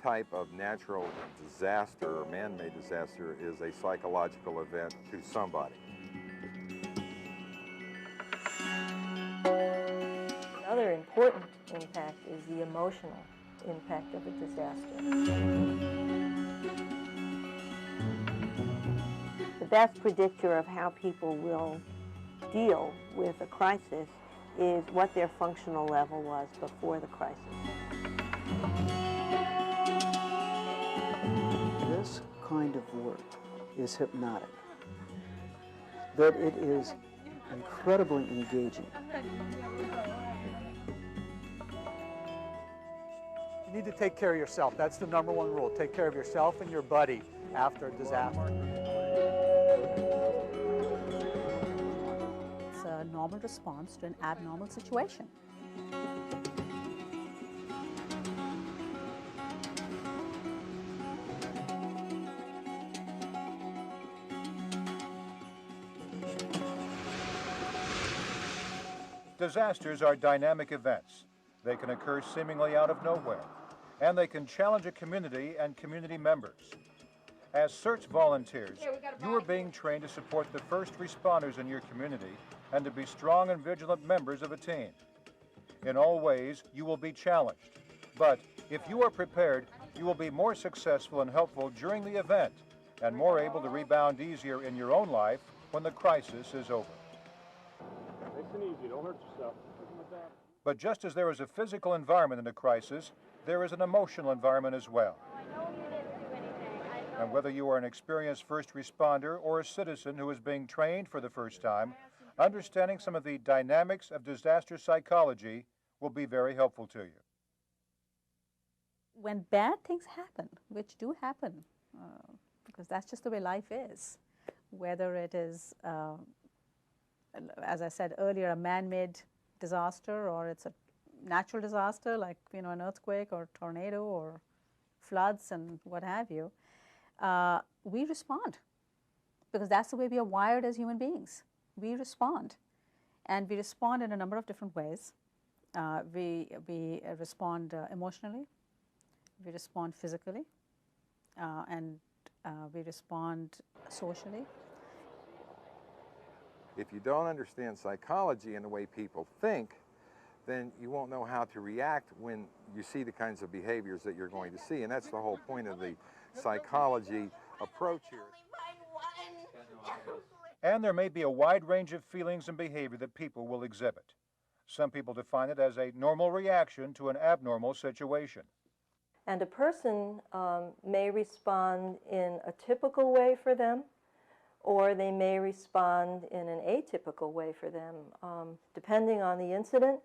type of natural disaster or man-made disaster is a psychological event to somebody. Another important impact is the emotional impact of a disaster. The best predictor of how people will deal with a crisis is what their functional level was before the crisis. This kind of work is hypnotic, that it is incredibly engaging. You need to take care of yourself. That's the number one rule. Take care of yourself and your buddy after a disaster. It's a normal response to an abnormal situation. Disasters are dynamic events. They can occur seemingly out of nowhere, and they can challenge a community and community members. As CERT volunteers, you are being trained to support the first responders in your community and to be strong and vigilant members of a team. In all ways, you will be challenged, but if you are prepared, you will be more successful and helpful during the event and more able to rebound easier in your own life when the crisis is over. Nice and easy, don't hurt yourself. But just as there is a physical environment in a crisis, there is an emotional environment as well. And whether you are an experienced first responder or a citizen who is being trained for the first time, understanding some of the dynamics of disaster psychology will be very helpful to you. When bad things happen, which do happen, because that's just the way life is, whether it is, as I said earlier, a man-made disaster or it's a natural disaster like an earthquake or tornado or floods and what have you, we respond because that's the way we are wired as human beings. We respond, and we respond in a number of different ways. We respond emotionally, we respond physically, and we respond socially. If you don't understand psychology and the way people think, then you won't know how to react when you see the kinds of behaviors that you're going to see. And that's the whole point of the psychology approach here. And there may be a wide range of feelings and behavior that people will exhibit. Some people define it as a normal reaction to an abnormal situation. And a person may respond in a typical way for them, or they may respond in an atypical way for them, depending on the incident,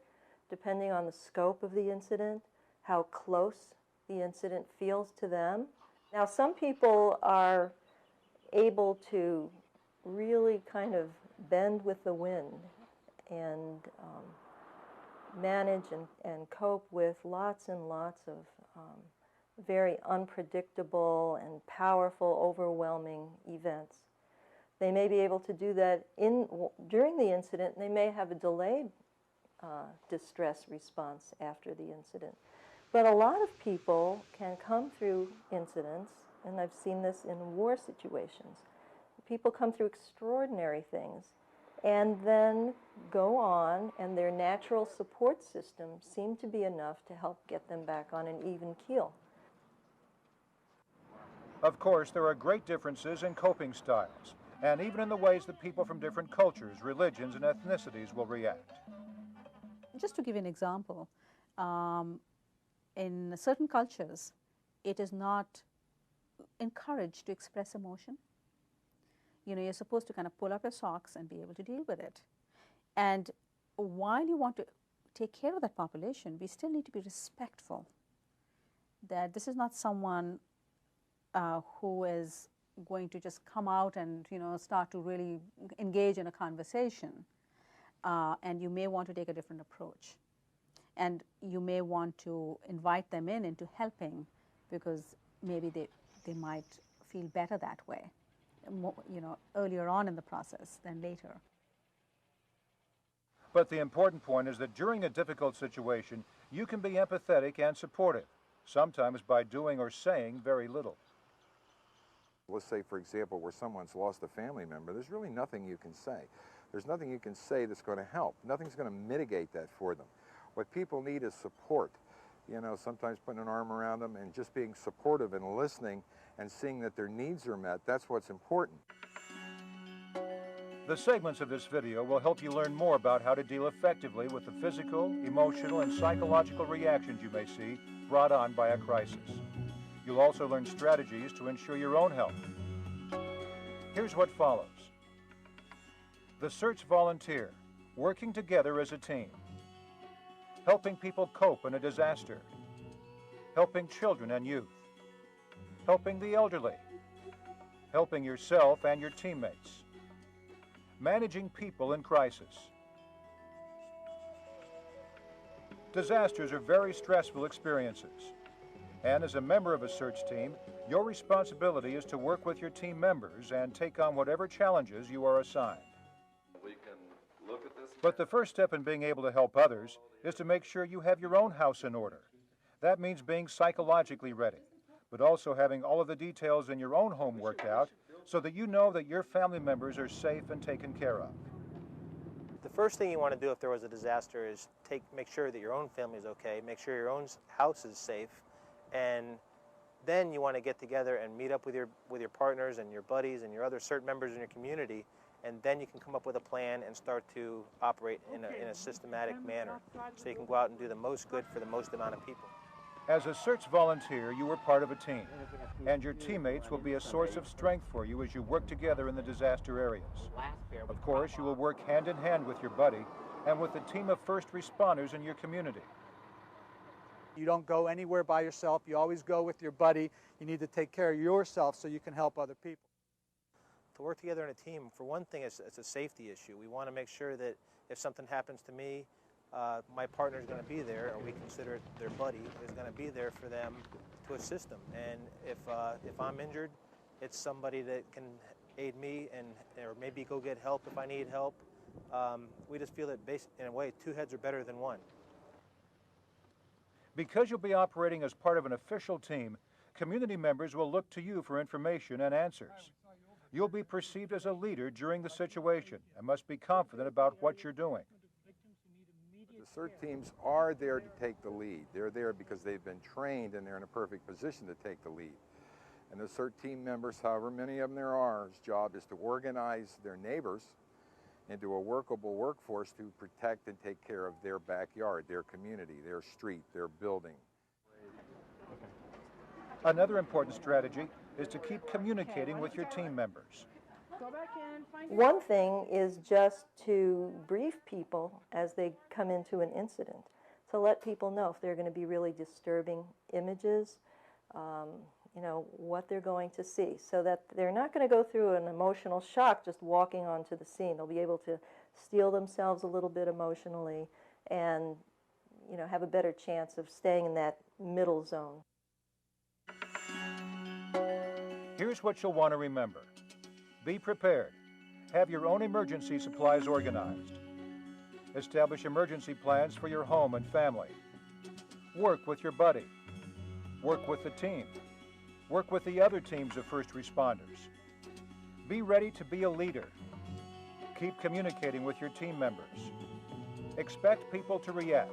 depending on the scope of the incident, how close the incident feels to them. Now, some people are able to really kind of bend with the wind and manage and cope with lots and lots of very unpredictable and powerful, overwhelming events. They may be able to do that during the incident, and they may have a delayed distress response after the incident. But a lot of people can come through incidents, and I've seen this in war situations. People come through extraordinary things and then go on, and their natural support system seem to be enough to help get them back on an even keel. Of course, there are great differences in coping styles, and even in the ways that people from different cultures, religions, and ethnicities will react. Just to give you an example, in certain cultures, it is not encouraged to express emotion. You're supposed to kind of pull up your socks and be able to deal with it. And while you want to take care of that population, we still need to be respectful that this is not someone who is going to just come out and start to really engage in a conversation, and you may want to take a different approach, and you may want to invite them into helping because maybe they might feel better that way, earlier on in the process than later. But the important point is that during a difficult situation, you can be empathetic and supportive. sometimes by doing or saying very little. Let's say, for example, where someone's lost a family member, there's really nothing you can say. There's nothing you can say that's going to help. Nothing's going to mitigate that for them. What people need is support. You know, sometimes putting an arm around them and just being supportive and listening and seeing that their needs are met. That's what's important. The segments of this video will help you learn more about how to deal effectively with the physical, emotional, and psychological reactions you may see brought on by a crisis. You'll also learn strategies to ensure your own health. Here's what follows. The CERT volunteer, working together as a team. Helping people cope in a disaster. Helping children and youth. Helping the elderly. Helping yourself and your teammates. Managing people in crisis. Disasters are very stressful experiences. And as a member of a CERT team, your responsibility is to work with your team members and take on whatever challenges you are assigned. But the first step in being able to help others is to make sure you have your own house in order. That means being psychologically ready, but also having all of the details in your own home worked out so that you know that your family members are safe and taken care of. The first thing you want to do if there was a disaster is make sure that your own family is okay, make sure your own house is safe, and then you want to get together and meet up with your partners and your buddies and your other CERT members in your community, and then you can come up with a plan and start to operate in a systematic manner so you can go out and do the most good for the most amount of people. As a CERT volunteer, you are part of a team, and your teammates will be a source of strength for you as you work together in the disaster areas. Of course, you will work hand in hand with your buddy and with the team of first responders in your community. You don't go anywhere by yourself. You always go with your buddy. You need to take care of yourself so you can help other people. To work together in a team, for one thing, it's a safety issue. We want to make sure that if something happens to me, my partner is going to be there, or we consider it their buddy, is going to be there for them to assist them. And if I'm injured, it's somebody that can aid me or maybe go get help if I need help. We just feel that in a way, two heads are better than one. Because you'll be operating as part of an official team, community members will look to you for information and answers. You'll be perceived as a leader during the situation and must be confident about what you're doing. The CERT teams are there to take the lead. They're there because they've been trained and they're in a perfect position to take the lead. And the CERT team members, however many of them there are, his job is to organize their neighbors into a workable workforce to protect and take care of their backyard, their community, their street, their building. Another important strategy is to keep communicating with your team members. One thing is just to brief people as they come into an incident, to let people know if they're going to be really disturbing images, you know, what they're going to see, so that they're not going to go through an emotional shock just walking onto the scene. They'll be able to steel themselves a little bit emotionally and, you know, have a better chance of staying in that middle zone. Here's what you'll want to remember. Be prepared. Have your own emergency supplies organized. Establish emergency plans for your home and family. Work with your buddy. Work with the team. Work with the other teams of first responders. Be ready to be a leader. Keep communicating with your team members. Expect people to react.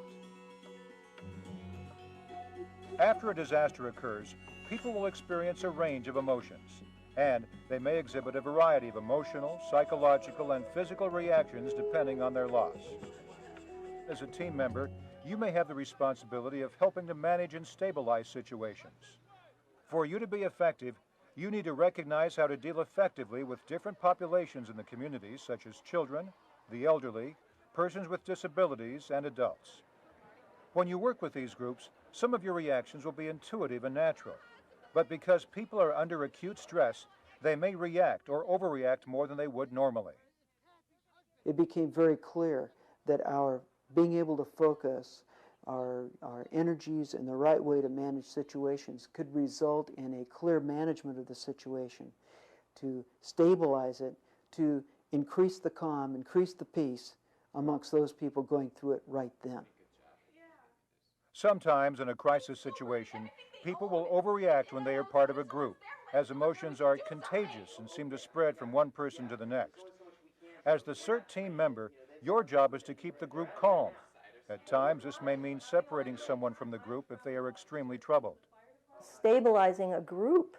After a disaster occurs, people will experience a range of emotions, and they may exhibit a variety of emotional, psychological, and physical reactions depending on their loss. As a team member, you may have the responsibility of helping to manage and stabilize situations. For you to be effective, you need to recognize how to deal effectively with different populations in the community, such as children, the elderly, persons with disabilities, and adults. When you work with these groups, some of your reactions will be intuitive and natural. But because people are under acute stress, they may react or overreact more than they would normally. It became very clear that our being able to focus our energies in the right way to manage situations could result in a clear management of the situation, to stabilize it, to increase the calm, increase the peace amongst those people going through it right then. Sometimes in a crisis situation, people will overreact when they are part of a group, as emotions are contagious and seem to spread from one person to the next. As the CERT team member, your job is to keep the group calm. At times, this may mean separating someone from the group if they are extremely troubled. Stabilizing a group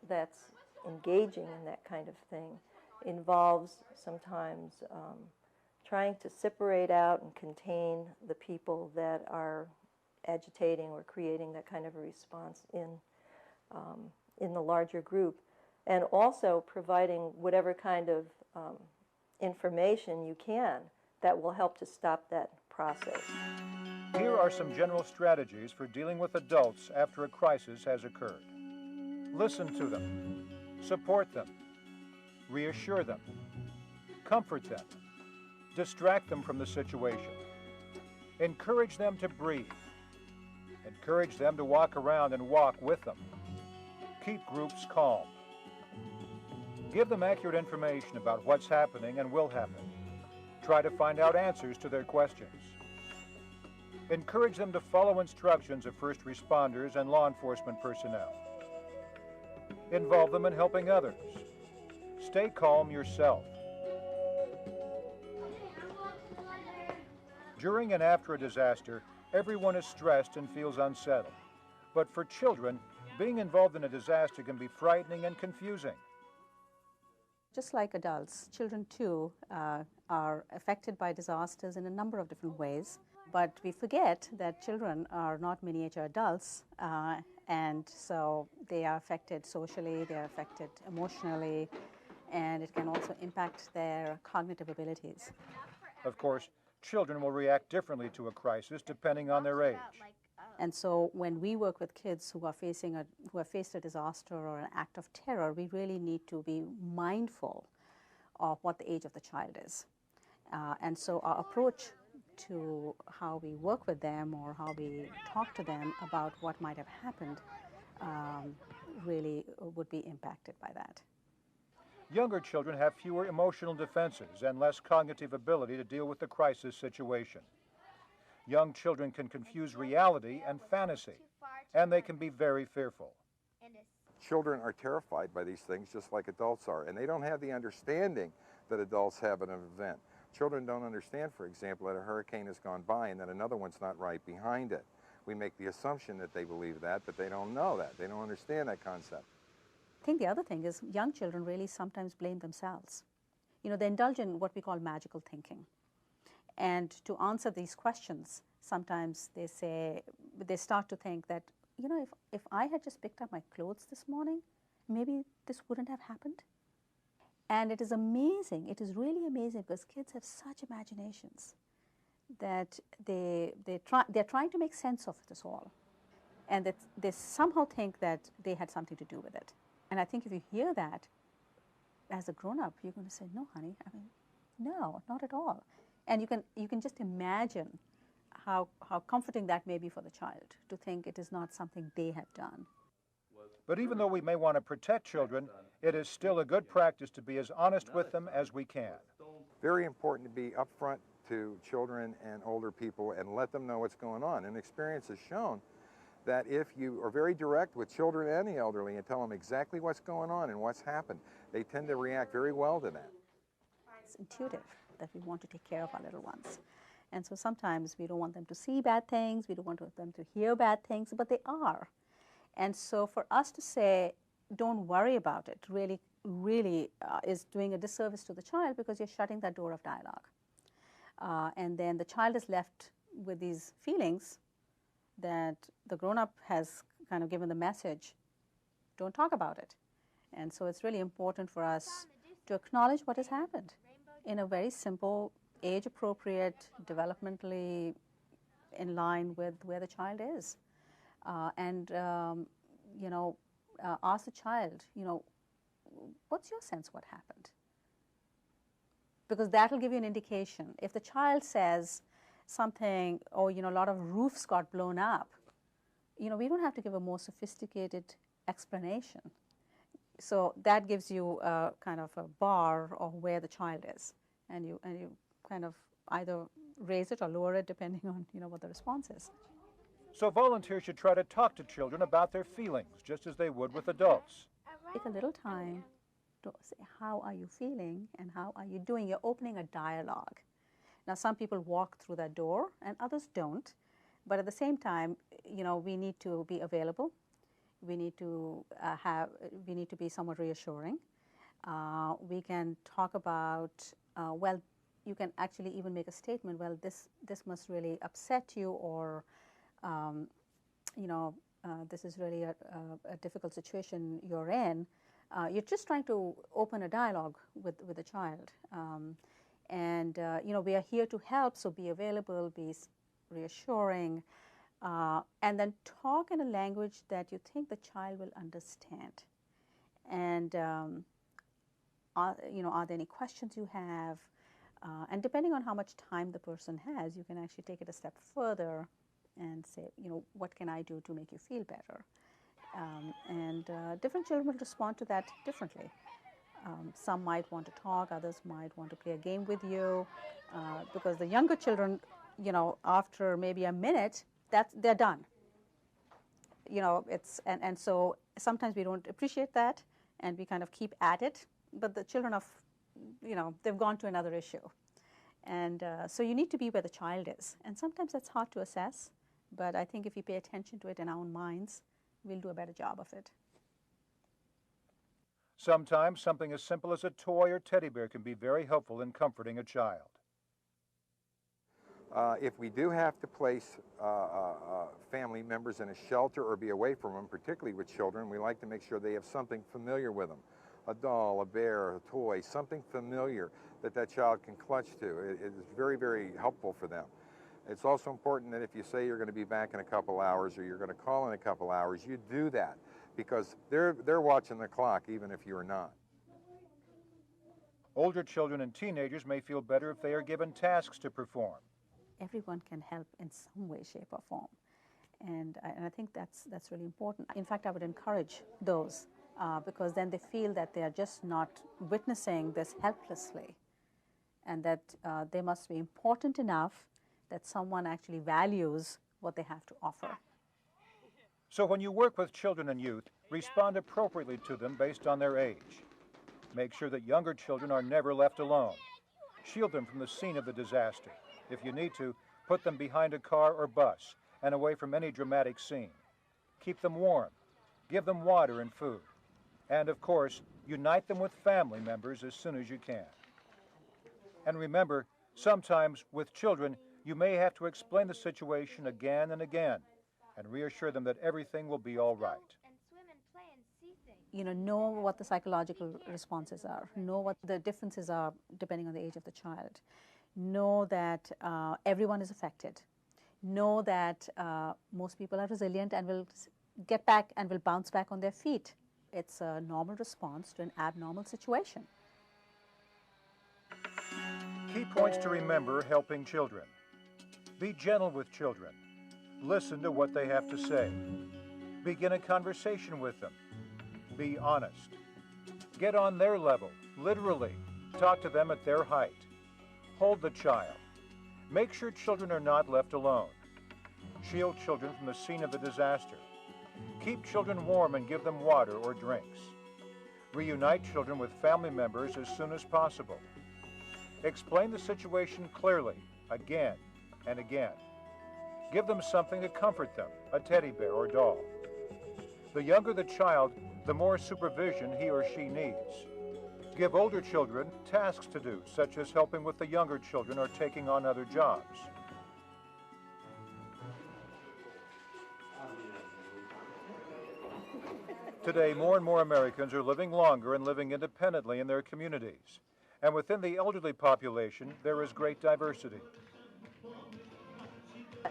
that's engaging in that kind of thing involves sometimes trying to separate out and contain the people that are agitating or creating that kind of a response in the larger group, and also providing whatever kind of information you can that will help to stop that process. Here are some general strategies for dealing with adults after a crisis has occurred. Listen to them, support them, reassure them, comfort them, distract them from the situation, encourage them to breathe, encourage them to walk around and walk with them, keep groups calm, give them accurate information about what's happening and will happen, try to find out answers to their questions, encourage them to follow instructions of first responders and law enforcement personnel, involve them in helping others, stay calm yourself. During and after a disaster, everyone is stressed and feels unsettled. But for children, being involved in a disaster can be frightening and confusing. Just like adults, children too are affected by disasters in a number of different ways. But we forget that children are not miniature adults, and so they are affected socially, they are affected emotionally, and it can also impact their cognitive abilities. Of course, children will react differently to a crisis depending on their age. And so when we work with kids who have faced a disaster or an act of terror, we really need to be mindful of what the age of the child is. And so our approach to how we work with them or how we talk to them about what might have happened really would be impacted by that. Younger children have fewer emotional defenses and less cognitive ability to deal with the crisis situation. Young children can confuse reality and fantasy, and they can be very fearful. Children are terrified by these things just like adults are, and they don't have the understanding that adults have in an event. Children don't understand, for example, that a hurricane has gone by and that another one's not right behind it. We make the assumption that they believe that, but they don't know that. They don't understand that concept. I think the other thing is young children really sometimes blame themselves. You know, they indulge in what we call magical thinking. And to answer these questions, sometimes they start to think that, you know, if I had just picked up my clothes this morning, maybe this wouldn't have happened. And it is amazing, it is really amazing, because kids have such imaginations that they're trying to make sense of this all. And that they somehow think that they had something to do with it. And I think if you hear that, as a grown-up, you're going to say, no, honey, I mean, no, not at all. And you can just imagine how comforting that may be for the child to think it is not something they have done. But even though we may want to protect children, it is still a good practice to be as honest with them as we can. Very important to be upfront to children and older people and let them know what's going on. And experience has shown that if you are very direct with children and the elderly and tell them exactly what's going on and what's happened, they tend to react very well to that. It's intuitive that we want to take care of our little ones. And so sometimes we don't want them to see bad things, we don't want them to hear bad things, but they are. And so for us to say, don't worry about it, really is doing a disservice to the child, because you're shutting that door of dialogue. And then the child is left with these feelings that the grown-up has kind of given the message, don't talk about it. And so it's really important for us to acknowledge what has happened in a very simple, age-appropriate, developmentally in line with where the child is. Ask the child, what's your sense what happened? Because that will give you an indication. If the child says something, a lot of roofs got blown up, we don't have to give a more sophisticated explanation. So that gives you a kind of a bar of where the child is, and you kind of either raise it or lower it depending on what the response is. So volunteers should try to talk to children about their feelings, just as they would with adults. Take a little time to say, how are you feeling and how are you doing? You're opening a dialogue. Now, some people walk through that door and others don't. But at the same time, you know, we need to be available. We need to be somewhat reassuring. We can talk about, well, you can actually even make a statement, well, this must really upset you, or, you know, this is really a difficult situation you're in. You're just trying to open a dialogue with the child. You know, we are here to help, so be available, be reassuring, and then talk in a language that you think the child will understand. And you know, are there any questions you have? And depending on how much time the person has, you can actually take it a step further and say, you know, what can I do to make you feel better? Different children will respond to that differently. Some might want to talk, others might want to play a game with you, because the younger children, you know, after maybe a minute, they're done. You know, and so sometimes we don't appreciate that, and we kind of keep at it. But the children of, you know, they've gone to another issue, and so you need to be where the child is. And sometimes that's hard to assess, but I think if we pay attention to it in our own minds, we'll do a better job of it. Sometimes something as simple as a toy or teddy bear can be very helpful in comforting a child. If we do have to place family members in a shelter or be away from them, particularly with children, we like to make sure they have something familiar with them. A doll, a bear, a toy, something familiar that child can clutch to. It is very, very helpful for them. It's also important that if you say you're going to be back in a couple hours or you're going to call in a couple hours, you do that, because they're watching the clock even if you're not. Older children and teenagers may feel better if they are given tasks to perform. Everyone can help in some way, shape, or form. And I think that's really important. In fact, I would encourage those, because then they feel that they are just not witnessing this helplessly, and that they must be important enough that someone actually values what they have to offer. So when you work with children and youth, respond appropriately to them based on their age. Make sure that younger children are never left alone. Shield them from the scene of the disaster. If you need to, put them behind a car or bus and away from any dramatic scene. Keep them warm. Give them water and food. And of course, unite them with family members as soon as you can. And remember, sometimes with children, you may have to explain the situation again and again and reassure them that everything will be all right. You know what the psychological responses are. Know what the differences are depending on the age of the child. Know that everyone is affected. Know that most people are resilient and will get back and will bounce back on their feet. It's a normal response to an abnormal situation. Key points to remember helping children. Be gentle with children. Listen to what they have to say. Begin a conversation with them. Be honest. Get on their level, literally. Talk to them at their height. Hold the child. Make sure children are not left alone. Shield children from the scene of the disaster. Keep children warm and give them water or drinks. Reunite children with family members as soon as possible. Explain the situation clearly, again and again. Give them something to comfort them, a teddy bear or doll. The younger the child, the more supervision he or she needs. Give older children tasks to do, such as helping with the younger children or taking on other jobs. Today, more and more Americans are living longer and living independently in their communities. And within the elderly population, there is great diversity.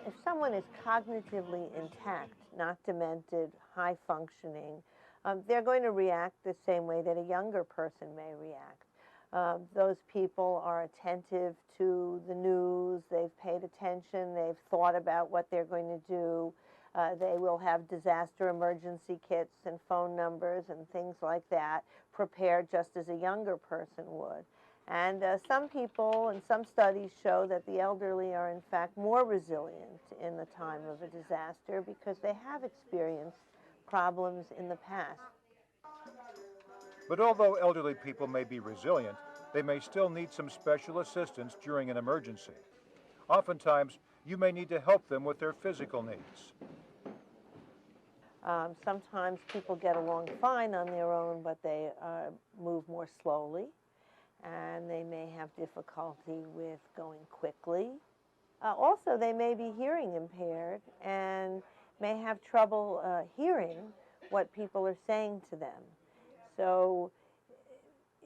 If someone is cognitively intact, not demented, high functioning, they're going to react the same way that a younger person may react. Those people are attentive to the news, they've paid attention, they've thought about what they're going to do. They will have disaster emergency kits and phone numbers and things like that prepared just as a younger person would. And some people and some studies show that the elderly are in fact more resilient in the time of a disaster because they have experienced problems in the past. But although elderly people may be resilient, they may still need some special assistance during an emergency. Oftentimes, you may need to help them with their physical needs. Sometimes people get along fine on their own, but they move more slowly, and they may have difficulty with going quickly. Also, they may be hearing impaired and may have trouble hearing what people are saying to them. So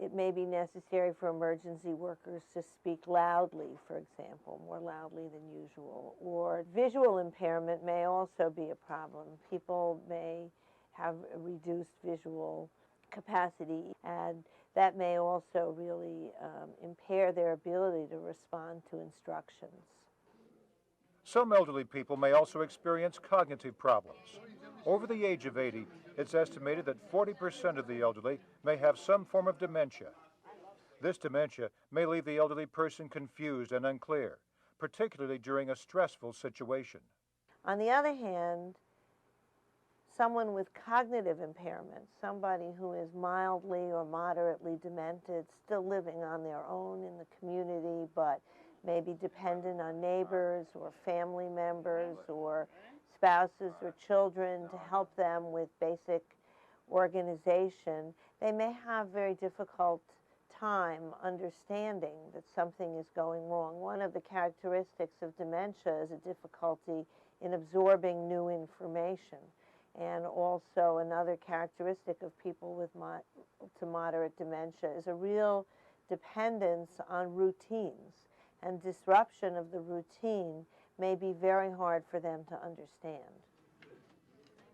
it may be necessary for emergency workers to speak loudly, for example, more loudly than usual. Or visual impairment may also be a problem. People may have a reduced visual capacity, and that may also really impair their ability to respond to instructions. Some elderly people may also experience cognitive problems. Over the age of 80, it's estimated that 40% of the elderly may have some form of dementia. This dementia may leave the elderly person confused and unclear, particularly during a stressful situation. On the other hand, someone with cognitive impairment, somebody who is mildly or moderately demented, still living on their own in the community, but maybe dependent on neighbors or family members or spouses or children to help them with basic organization, they may have very difficult time understanding that something is going wrong. One of the characteristics of dementia is a difficulty in absorbing new information. And also another characteristic of people with mild to moderate dementia is a real dependence on routines. And disruption of the routine may be very hard for them to understand.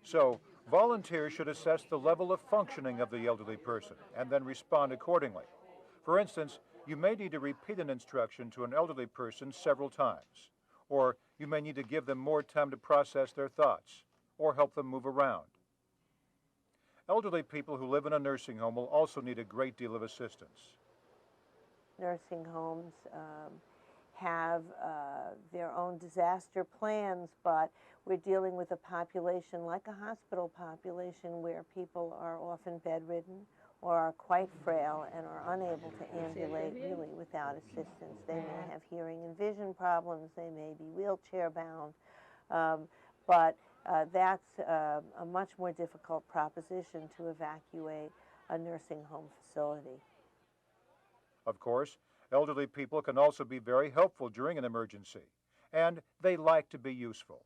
So, volunteers should assess the level of functioning of the elderly person and then respond accordingly. For instance, you may need to repeat an instruction to an elderly person several times, or you may need to give them more time to process their thoughts, or help them move around. Elderly people who live in a nursing home will also need a great deal of assistance. Nursing homes have their own disaster plans, but we're dealing with a population like a hospital population where people are often bedridden or are quite frail and are unable to ambulate really without assistance. They may have hearing and vision problems, they may be wheelchair bound, but that's a much more difficult proposition to evacuate a nursing home facility. Of course, elderly people can also be very helpful during an emergency, and they like to be useful.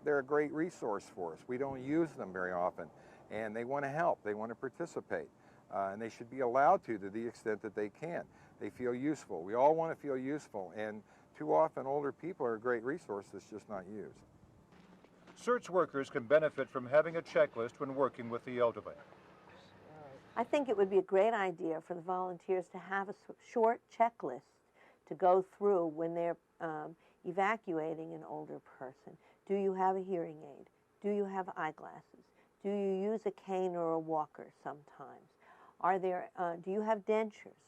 They're a great resource for us. We don't use them very often, and they want to help, they want to participate, and they should be allowed to the extent that they can. They feel useful. We all want to feel useful, and too often older people are a great resource that's just not used. CERT's workers can benefit from having a checklist when working with the elderly. I think it would be a great idea for the volunteers to have a short checklist to go through when they're evacuating an older person. Do you have a hearing aid? Do you have eyeglasses? Do you use a cane or a walker sometimes? Do you have dentures?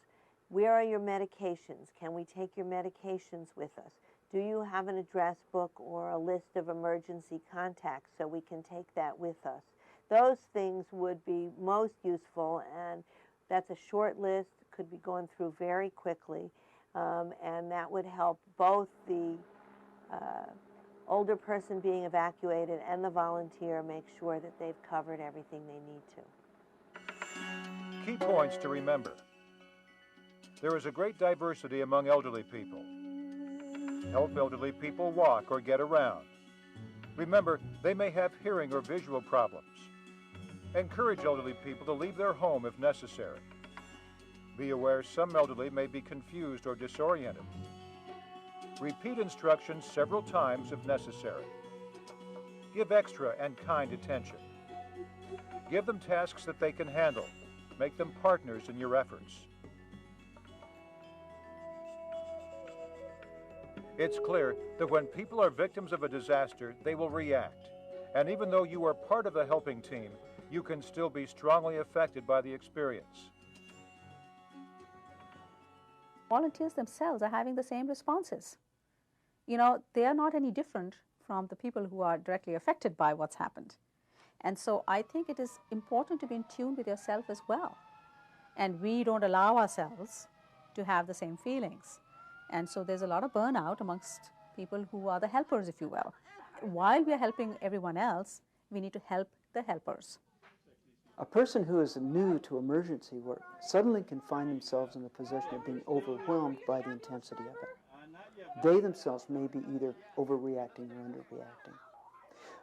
Where are your medications? Can we take your medications with us? Do you have an address book or a list of emergency contacts so we can take that with us? Those things would be most useful, and that's a short list, could be gone through very quickly, and that would help both the older person being evacuated and the volunteer make sure that they've covered everything they need to. Key points to remember. There is a great diversity among elderly people. Help elderly people walk or get around. Remember, they may have hearing or visual problems. Encourage elderly people to leave their home if necessary. Be aware some elderly may be confused or disoriented. Repeat instructions several times if necessary. Give extra and kind attention. Give them tasks that they can handle. Make them partners in your efforts. It's clear that when people are victims of a disaster, they will react. And even though you are part of the helping team, you can still be strongly affected by the experience. volunteers themselves are having the same responses. You know, they are not any different from the people who are directly affected by what's happened. And so I think it is important to be in tune with yourself as well. And we don't allow ourselves to have the same feelings. And so there's a lot of burnout amongst people who are the helpers, if you will. While we are helping everyone else, we need to help the helpers. A person who is new to emergency work suddenly can find themselves in the position of being overwhelmed by the intensity of it. They themselves may be either overreacting or underreacting.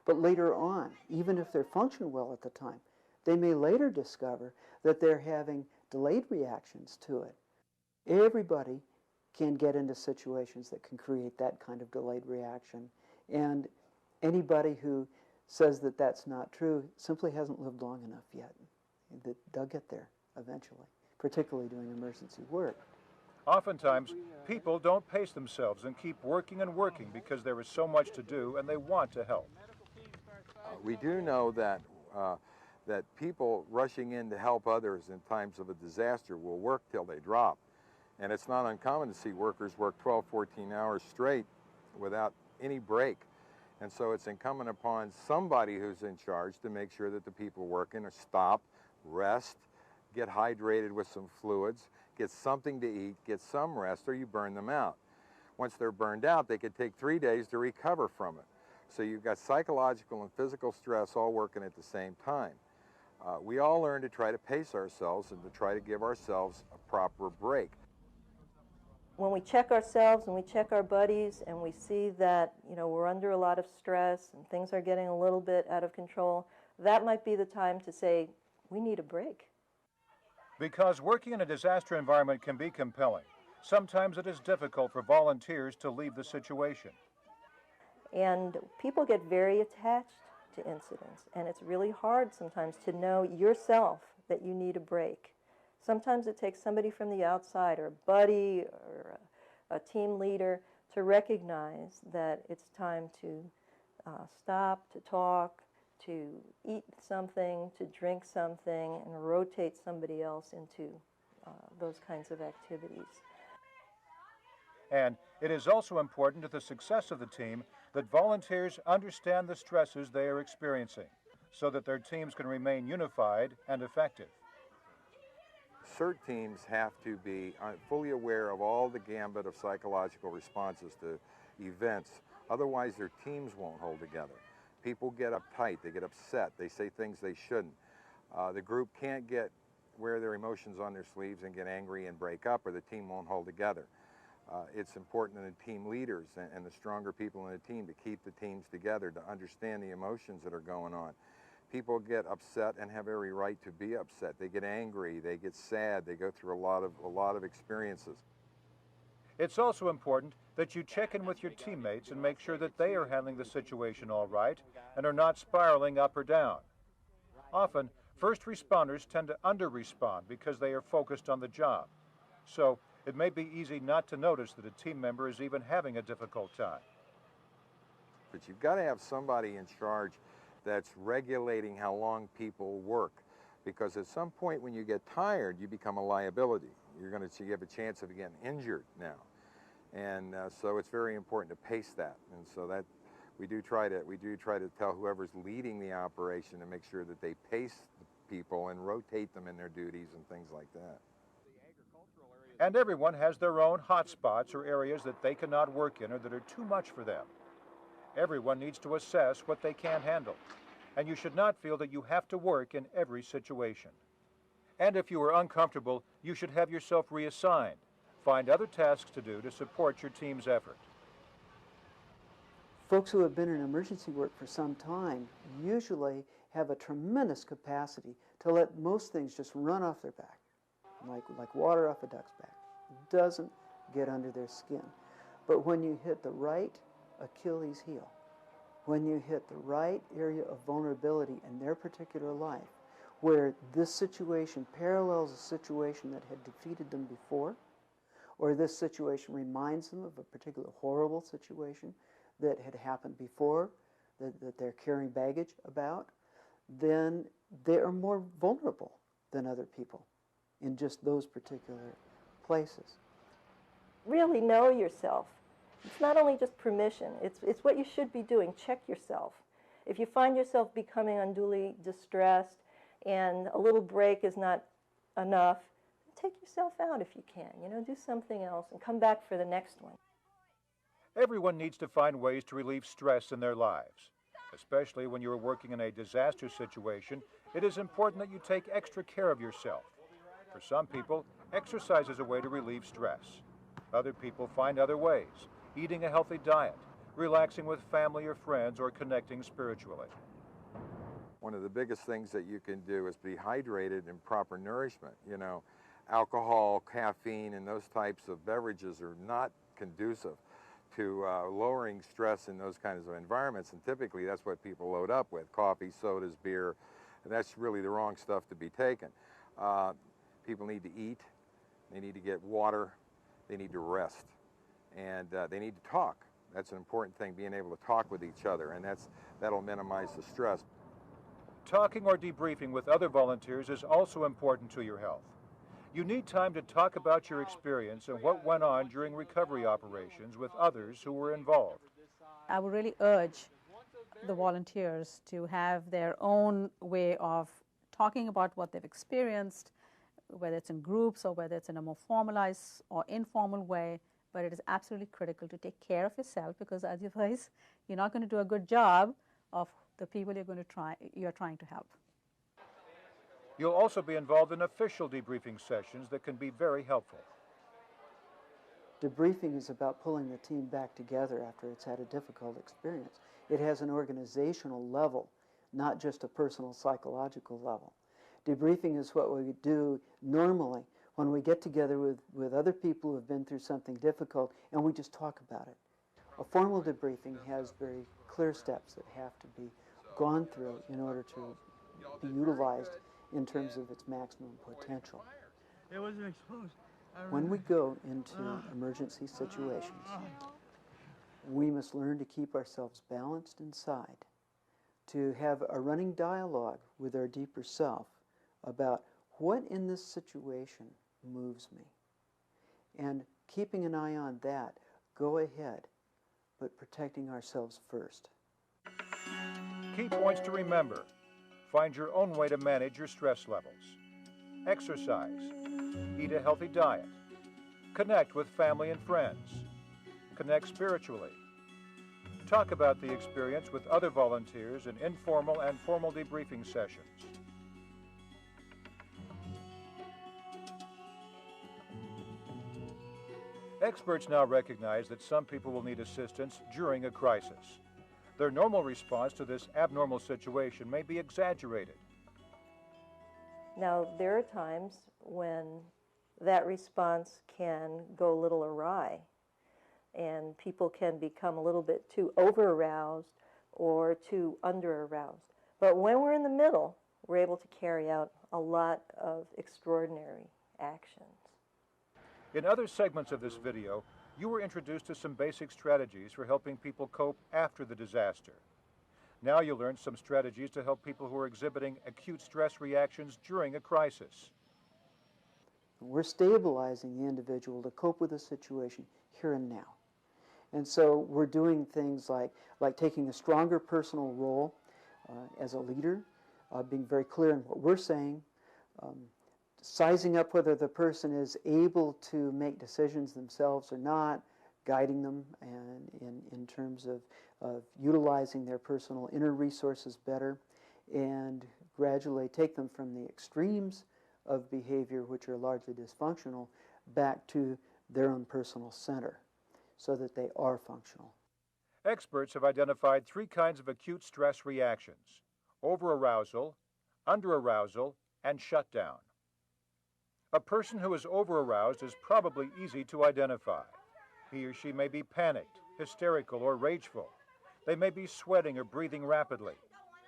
But later on, even if they're functioning well at the time, they may later discover that they're having delayed reactions to it. Everybody can get into situations that can create that kind of delayed reaction. And anybody who says that that's not true simply hasn't lived long enough yet. They'll get there eventually, particularly doing emergency work. Oftentimes, people don't pace themselves and keep working and working because there is so much to do and they want to help. We do know that that people rushing in to help others in times of a disaster will work till they drop. And it's not uncommon to see workers work 12, 14 hours straight without any break. And so it's incumbent upon somebody who's in charge to make sure that the people working stop, rest, get hydrated with some fluids, get something to eat, get some rest, or you burn them out. Once they're burned out, they could take 3 days to recover from it. So you've got psychological and physical stress all working at the same time. We all learn to try to pace ourselves and to try to give ourselves a proper break. When we check ourselves and we check our buddies and we see that, you know, we're under a lot of stress and things are getting a little bit out of control, that might be the time to say, we need a break. Because working in a disaster environment can be compelling, sometimes it is difficult for volunteers to leave the situation. And people get very attached to incidents, and it's really hard sometimes to know yourself that you need a break. Sometimes it takes somebody from the outside, or a buddy, or a team leader, to recognize that it's time to stop, to talk, to eat something, to drink something, and rotate somebody else into those kinds of activities. And it is also important to the success of the team that volunteers understand the stresses they are experiencing so that their teams can remain unified and effective. CERT teams have to be fully aware of all the gambit of psychological responses to events. Otherwise, their teams won't hold together. People get uptight, they get upset, they say things they shouldn't. The group can't wear their emotions on their sleeves and get angry and break up, or the team won't hold together. It's important in the team leaders and the stronger people in the team to keep the teams together, to understand the emotions that are going on. People get upset and have every right to be upset. They get angry, they get sad, they go through a lot of experiences. It's also important that you check in with your teammates and make sure that they are handling the situation all right and are not spiraling up or down. Often, first responders tend to under-respond because they are focused on the job. So, it may be easy not to notice that a team member is even having a difficult time. But you've got to have somebody in charge that's regulating how long people work, because at some point when you get tired, you become a liability. You have a chance of getting injured now, and so it's very important to pace that. And so that we do try to tell whoever's leading the operation to make sure that they pace the people and rotate them in their duties and things like that. And everyone has their own hot spots or areas that they cannot work in or that are too much for them. Everyone needs to assess what they can handle, and you should not feel that you have to work in every situation. And if you are uncomfortable, you should have yourself reassigned. Find other tasks to do to support your team's effort. Folks who have been in emergency work for some time usually have a tremendous capacity to let most things just run off their back, like water off a duck's back. It doesn't get under their skin. But when you hit the right Achilles heel, when you hit the right area of vulnerability in their particular life, where this situation parallels a situation that had defeated them before, or this situation reminds them of a particular horrible situation that had happened before, that they're carrying baggage about, then they are more vulnerable than other people in just those particular places. really know yourself. It's not only just permission, it's what you should be doing. Check yourself. If you find yourself becoming unduly distressed and a little break is not enough, take yourself out if you can. You know, do something else and come back for the next one. Everyone needs to find ways to relieve stress in their lives. Especially when you're working in a disaster situation, it is important that you take extra care of yourself. For some people, exercise is a way to relieve stress. Other people find other ways, eating a healthy diet, relaxing with family or friends, or connecting spiritually. One of the biggest things that you can do is be hydrated and proper nourishment. You know, alcohol, caffeine, and those types of beverages are not conducive to lowering stress in those kinds of environments, and typically that's what people load up with: coffee, sodas, beer, and that's really the wrong stuff to be taken. People need to eat, they need to get water, they need to rest, and they need to talk. That's an important thing, being able to talk with each other, and that'll minimize the stress. Talking or debriefing with other volunteers is also important to your health. You need time to talk about your experience and what went on during recovery operations with others who were involved. I would really urge the volunteers to have their own way of talking about what they've experienced, whether it's in groups or whether it's in a more formalized or informal way. But it is absolutely critical to take care of yourself, because otherwise you're not going to do a good job of the people you're trying to help. You'll also be involved in official debriefing sessions that can be very helpful. Debriefing is about pulling the team back together after it's had a difficult experience. It has an organizational level, not just a personal psychological level. Debriefing is what we do normally when we get together with other people who have been through something difficult and we just talk about it. A formal debriefing has very clear steps that have to be gone through in order to be utilized in terms of its maximum potential. It wasn't exposed. When we go into emergency situations, we must learn to keep ourselves balanced inside, to have a running dialogue with our deeper self about what in this situation moves me. And keeping an eye on that, go ahead, but protecting ourselves first. Key points to remember: find your own way to manage your stress levels. Exercise. Eat a healthy diet. Connect with family and friends. Connect spiritually. Talk about the experience with other volunteers in informal and formal debriefing sessions. Experts now recognize that some people will need assistance during a crisis. Their normal response to this abnormal situation may be exaggerated. Now, there are times when that response can go a little awry, and people can become a little bit too over-aroused or too under-aroused. But when we're in the middle, we're able to carry out a lot of extraordinary actions. In other segments of this video, you were introduced to some basic strategies for helping people cope after the disaster. Now you'll learn some strategies to help people who are exhibiting acute stress reactions during a crisis. We're stabilizing the individual to cope with the situation here and now. And so we're doing things like taking a stronger personal role as a leader, being very clear in what we're saying, sizing up whether the person is able to make decisions themselves or not, guiding them and in terms of utilizing their personal inner resources better, and gradually take them from the extremes of behavior, which are largely dysfunctional, back to their own personal center so that they are functional. Experts have identified 3 kinds of acute stress reactions: over-arousal, under-arousal, and shutdown. A person who is over-aroused is probably easy to identify. He or she may be panicked, hysterical, or rageful. They may be sweating or breathing rapidly.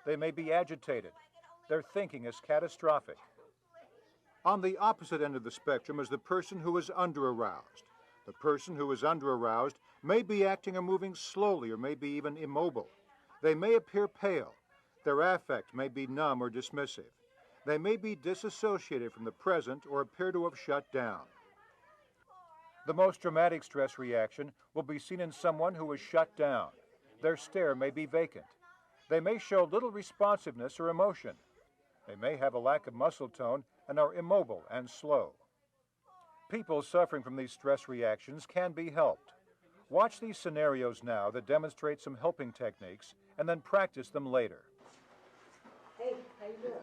They may be agitated. Their thinking is catastrophic. On the opposite end of the spectrum is the person who is under-aroused. The person who is under-aroused may be acting or moving slowly or may be even immobile. They may appear pale. Their affect may be numb or dismissive. They may be disassociated from the present or appear to have shut down. The most dramatic stress reaction will be seen in someone who is shut down. Their stare may be vacant. They may show little responsiveness or emotion. They may have a lack of muscle tone and are immobile and slow. People suffering from these stress reactions can be helped. Watch these scenarios now that demonstrate some helping techniques and then practice them later. Hey, how you doing?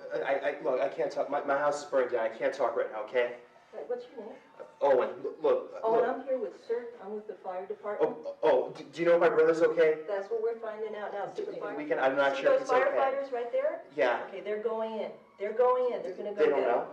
Look, I can't talk. My house is burned down. I can't talk right now, okay? Hey, what's your name? Owen, look. Owen, I'm here with CERT. I'm with the fire department. Do you know if my brother's okay? That's what we're finding out now. See the fire? I'm not See sure if those he's okay. firefighters right there? Yeah. Okay, they're going in. They're going in. They're going to go They don't get know? him.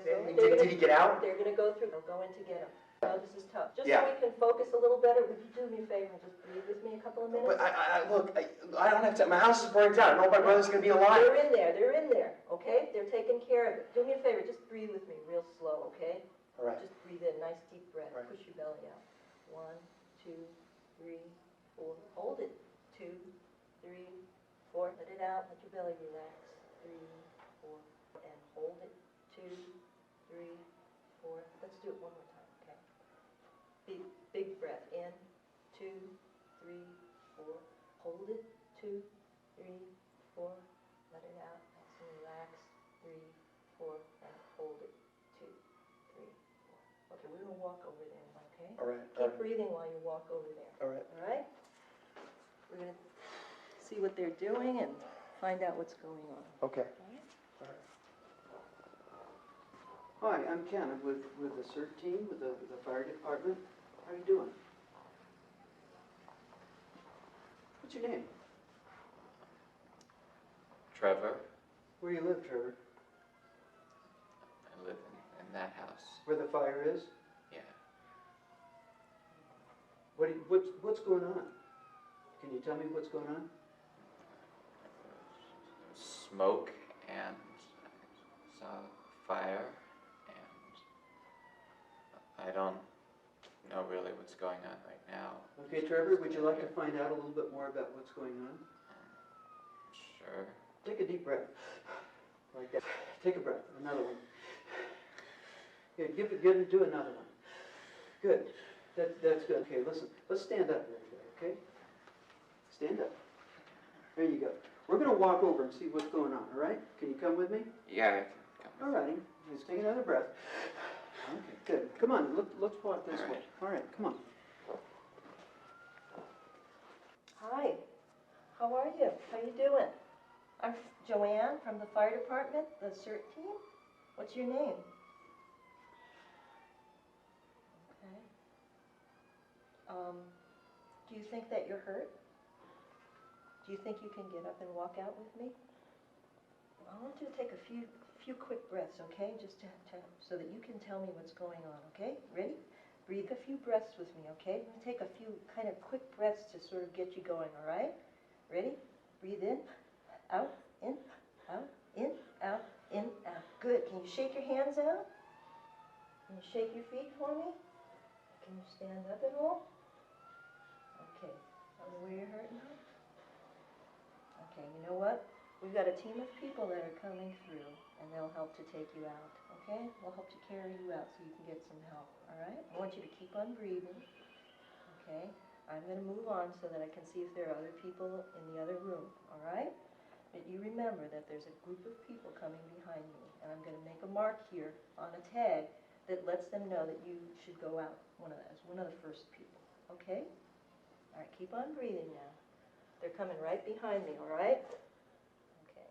They're going to go. Did he get out? They're going to go through. They'll go in to get him. Oh, this is tough. Just Yeah. so we can focus a little better, would you do me a favor and just breathe with me a couple of minutes? But look, I don't have time. My house is burned down. I don't know if my brother's going to be alive. They're in there. They're in there. Okay? They're taking care of it. Do me a favor. Just breathe with me real slow, okay? All right. Just breathe in. Nice deep breath. Right. Push your belly out. 1, 2, 3, 4. Hold it. 2, 3, 4. Let it out. Let your belly relax. 3, 4. And hold it. 2, 3, 4. Let's do it one more time, okay? Big breath. In. 2, 3, 4. Hold it. 2, 3, 4. Let it out. Nice and relaxed. 3, 4. And hold it. 2, 3, 4. Okay, we're going to walk over there, okay? All right. Keep breathing while you walk over there. All right. All right? We're going to see what they're doing and find out what's going on. Okay. Hi, I'm Ken. I'm with the CERT team, with the fire department. How are you doing? What's your name? Trevor. Where do you live, Trevor? I live in that house. Where the fire is? Yeah. What's going on? Can you tell me what's going on? Smoke and I saw fire and I don't know really what's going on right now. Okay, Trevor, would you like to find out a little bit more about what's going on? Sure. Take a deep breath. Like that. Take a breath. Another one. Good. Do another one. Good. That's good. Okay, listen. Let's stand up, everybody, okay? Stand up. There you go. We're going to walk over and see what's going on, all right? Can you come with me? Yeah, I can come. All righty. Let's take another breath. Okay, good. Come on, let's walk this way. All right, come on. Hi. How are you? How you doing? I'm Joanne from the fire department, the CERT team. What's your name? Okay. Do you think that you're hurt? Do you think you can get up and walk out with me? I want you to take a few quick breaths, okay? Just so that you can tell me what's going on, okay? Ready? Breathe a few breaths with me, okay? I'm gonna take a few kind of quick breaths to sort of get you going, all right? Ready? Breathe in, out, in, out, in, out, in, out. Good. Can you shake your hands out? Can you shake your feet for me? Can you stand up at all? Okay. Tell me where you're hurting now. Okay, you know what? We've got a team of people that are coming through, and they'll help to take you out, okay? They'll help to carry you out so you can get some help, all right? I want you to keep on breathing, okay? I'm going to move on so that I can see if there are other people in the other room, all right? But you remember that there's a group of people coming behind me, and I'm going to make a mark here on a tag that lets them know that you should go out as one of the first people, okay? All right, keep on breathing now. They're coming right behind me, all right? Okay.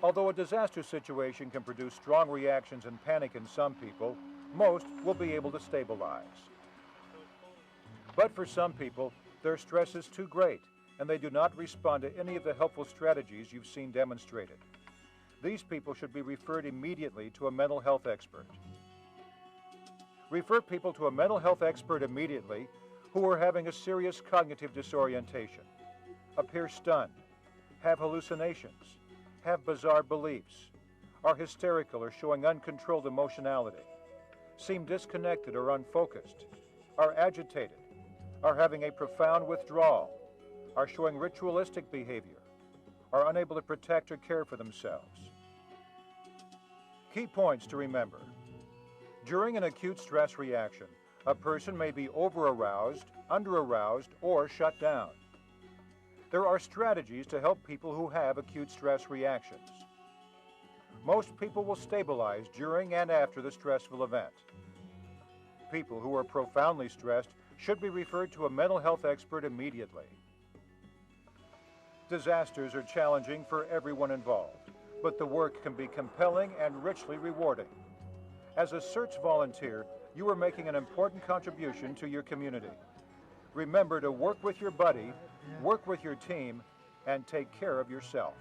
Although a disaster situation can produce strong reactions and panic in some people, most will be able to stabilize. But for some people, their stress is too great, and they do not respond to any of the helpful strategies you've seen demonstrated. These people should be referred immediately to a mental health expert. Refer people to a mental health expert immediately who are having a serious cognitive disorientation, appear stunned, have hallucinations, have bizarre beliefs, are hysterical or showing uncontrolled emotionality, seem disconnected or unfocused, are agitated, are having a profound withdrawal, are showing ritualistic behavior, are unable to protect or care for themselves. Key points to remember. During an acute stress reaction, a person may be over-aroused, under-aroused, or shut down. There are strategies to help people who have acute stress reactions. Most people will stabilize during and after the stressful event. People who are profoundly stressed should be referred to a mental health expert immediately. Disasters are challenging for everyone involved, but the work can be compelling and richly rewarding. As a CERT volunteer, you are making an important contribution to your community. Remember to work with your buddy, work with your team, and take care of yourself.